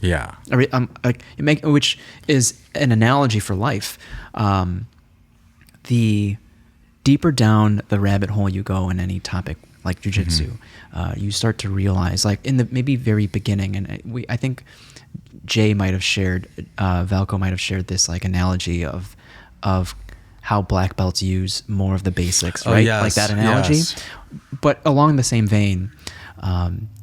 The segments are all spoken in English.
Yeah. Which is an analogy for life. The deeper down the rabbit hole you go in any topic like jiu-jitsu, you start to realize, like in the maybe very beginning, and I think Jay might have shared, Valko might have shared this like analogy of how black belts use more of the basics, right? Yes, like that analogy. yes. But along the same vein,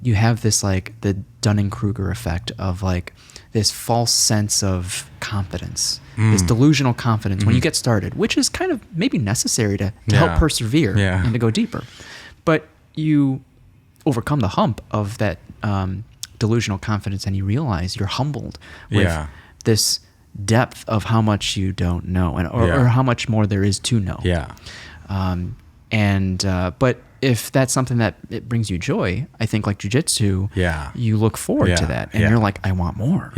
you have this like the Dunning-Kruger effect of like this false sense of confidence, this delusional confidence when you get started, which is kind of maybe necessary to help persevere and to go deeper. But you overcome the hump of that delusional confidence and you realize you're humbled with this depth of how much you don't know or how much more there is to know. But if that's something that it brings you joy, I think like jiu-jitsu, you look forward to that and you're like, I want more.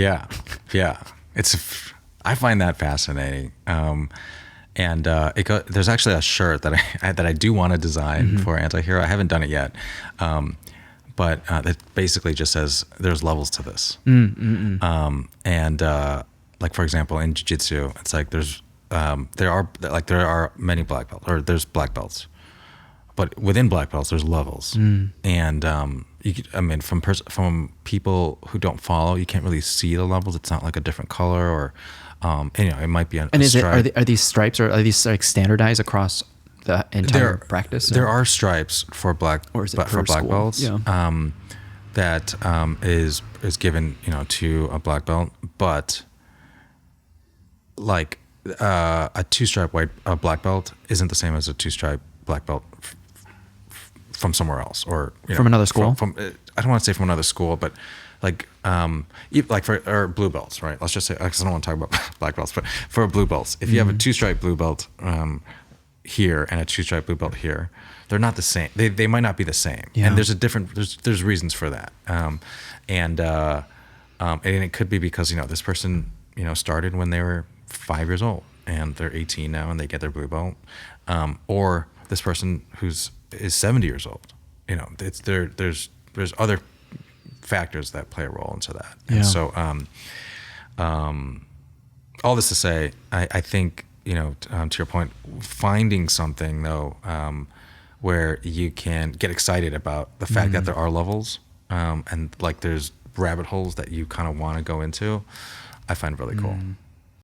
I find that fascinating. There's actually a shirt that I do want to design for ANTIHERO. I haven't done it yet. But it basically just says there's levels to this. Like for example, in jiu-jitsu, it's like there are many black belts, or there's black belts, but within black belts there's levels. And from people who don't follow, you can't really see the levels. It's not like a different color, or it might be a stripe. Are these stripes, or are these like standardized across the entire practice? There are stripes for black belts. That is given to a black belt, but like a two-stripe black belt isn't the same as a two-stripe black belt from somewhere else, or from another school. From I don't want to say from another school, but like for blue belts, right? Let's just say, because I don't want to talk about black belts, but for blue belts, if you have a two-stripe blue belt here and a two-stripe blue belt here, they're not the same. They might not be the same, and there's reasons for that. And it could be because this person started when they were 5 years old and they're 18 now and they get their blue belt, or this person is 70 years old. There's other factors that play a role into that. And so all this to say, I think to your point, finding something though where you can get excited about the fact that there are levels, and like there's rabbit holes that you kind of want to go into, I find really cool.